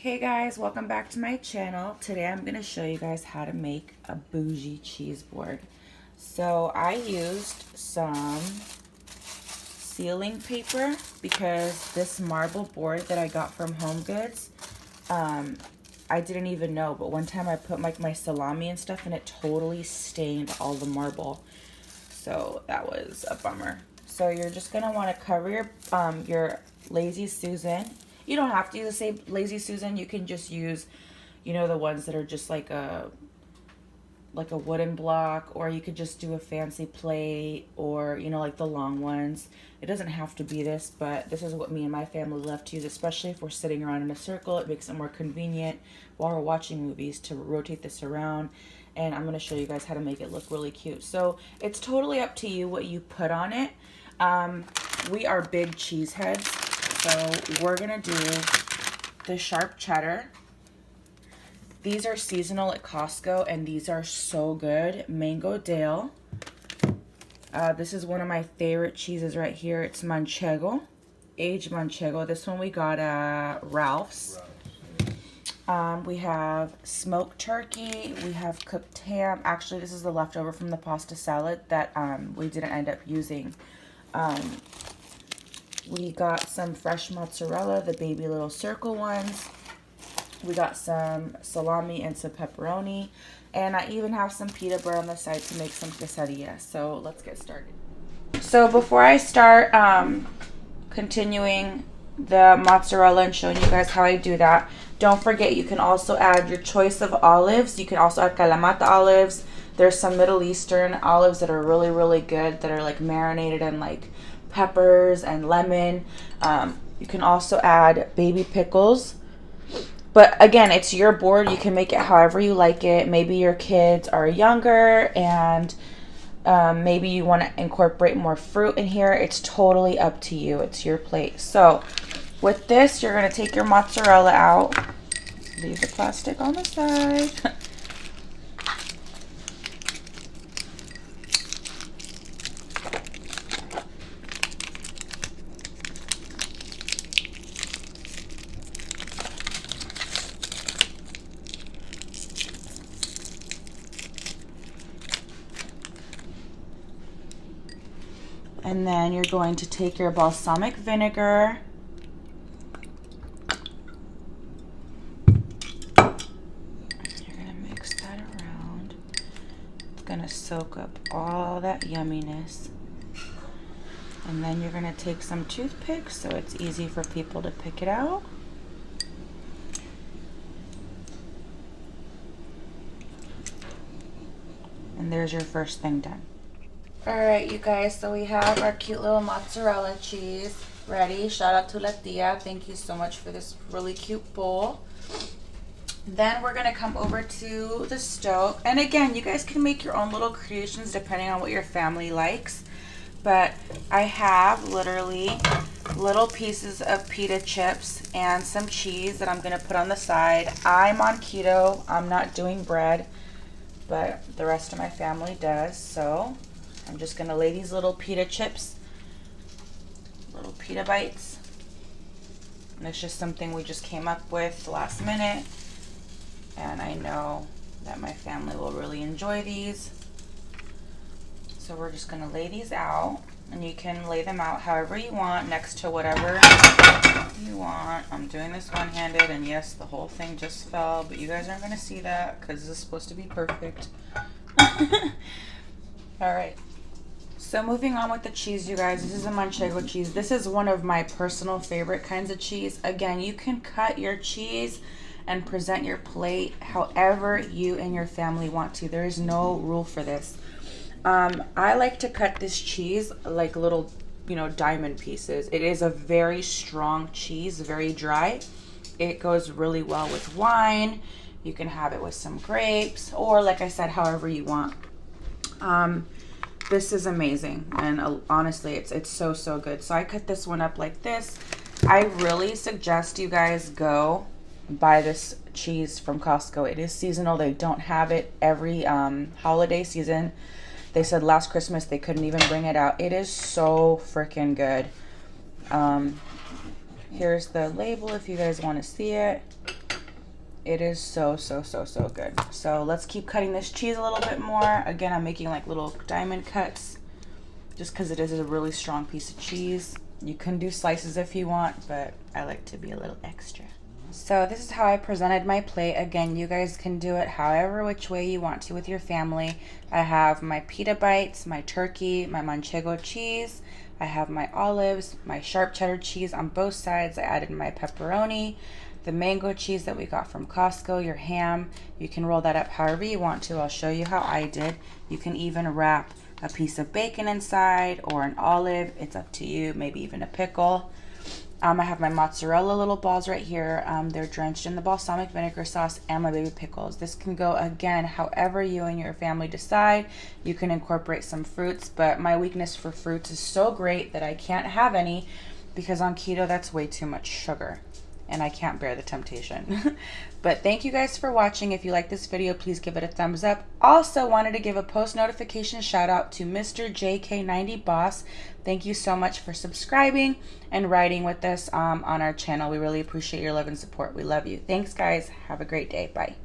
Hey guys, welcome back to my channel. Today I'm going to show you guys how to make a bougie cheese board. So I used some sealing paper because this marble board that I got from Home Goods, I didn't even know, but one time I put like my salami and stuff and it totally stained all the marble. So that was a bummer. So you're just going to want to cover your Lazy Susan. You don't have to use the same Lazy Susan. You can just use, you know, the ones that are just like a wooden block, or you could just do a fancy plate, or, you know, like the long ones. It doesn't have to be this, but this is what me and my family love to use, especially if we're sitting around in a circle. It makes it more convenient while we're watching movies to rotate this around. And I'm going to show you guys how to make it look really cute. So it's totally up to you what you put on it. We are big cheese heads. So we're going to do the sharp cheddar. These are seasonal at Costco, and these are so good. Mango Dale. This is one of my favorite cheeses right here. It's Manchego, aged Manchego. This one we got at Ralph's. We have smoked turkey. We have cooked ham. Actually, this is the leftover from the pasta salad that we didn't end up using. We got some fresh mozzarella, the baby little circle ones. We got some salami and some pepperoni. And I even have some pita bread on the side to make some quesadillas. So let's get started. So before I start continuing the mozzarella and showing you guys how I do that, don't forget you can also add your choice of olives. You can also add Kalamata olives. There's some Middle Eastern olives that are really, really good, that are like marinated in like peppers and lemon. You can also add baby pickles. But again, it's your board. You can make it however you like it. Maybe your kids are younger and maybe you want to incorporate more fruit in here. It's totally up to you. It's your plate. So with this, you're going to take your mozzarella out. Leave the plastic on the side. And then you're going to take your balsamic vinegar. You're going to mix that around. It's going to soak up all that yumminess. And then you're going to take some toothpicks so it's easy for people to pick it out. And there's your first thing done. Alright, you guys, so we have our cute little mozzarella cheese ready. Shout out to La Tia. Thank you so much for this really cute bowl. Then we're going to come over to the stove. And again, you guys can make your own little creations depending on what your family likes. But I have literally little pieces of pita chips and some cheese that I'm going to put on the side. I'm on keto. I'm not doing bread, but the rest of my family does. So I'm just going to lay these little pita chips, little pita bites. And it's just something we just came up with last minute. And I know that my family will really enjoy these. So we're just going to lay these out. And you can lay them out however you want, next to whatever you want. I'm doing this one-handed, and yes, the whole thing just fell. But you guys aren't going to see that because this is supposed to be perfect. Alright. So moving on with the cheese, you guys, this is a Manchego cheese. This is one of my personal favorite kinds of cheese. Again, you can cut your cheese and present your plate however you and your family want to. There is no rule for this. I like to cut this cheese like little, you know, diamond pieces. It is a very strong cheese, very dry. It goes really well with wine. You can have it with some grapes, or like I said, however you want. This is amazing, and honestly, it's so good. So I cut this one up like this. I really suggest you guys go buy this cheese from Costco. It is seasonal. They don't have it every holiday season. They said last Christmas they couldn't even bring it out. It is so freaking good. Here's the label if you guys want to see it. It is so good. So let's keep cutting this cheese a little bit more. Again, I'm making like little diamond cuts just because it is a really strong piece of cheese. You can do slices if you want, but I like to be a little extra. So this is how I presented my plate. Again, you guys can do it however which way you want to with your family. I have my pita bites, my turkey, my manchego cheese. I have my olives, my sharp cheddar cheese on both sides. I added my pepperoni, the mango cheese that we got from Costco, your ham. You can roll that up however you want to. I'll show you how I did. You can even wrap a piece of bacon inside or an olive. It's up to you, maybe even a pickle. I have my mozzarella little balls right here. They're drenched in the balsamic vinegar sauce and my baby pickles. This can go, again, however you and your family decide. You can incorporate some fruits, but my weakness for fruits is so great that I can't have any because on keto, that's way too much sugar and I can't bear the temptation. But thank you guys for watching. If you like this video, please give it a thumbs up. Also wanted to give a post notification shout out to Mr. JK90 Boss. Thank you so much for subscribing and riding with us on our channel. We really appreciate your love and support. We love you. Thanks guys. Have a great day. Bye.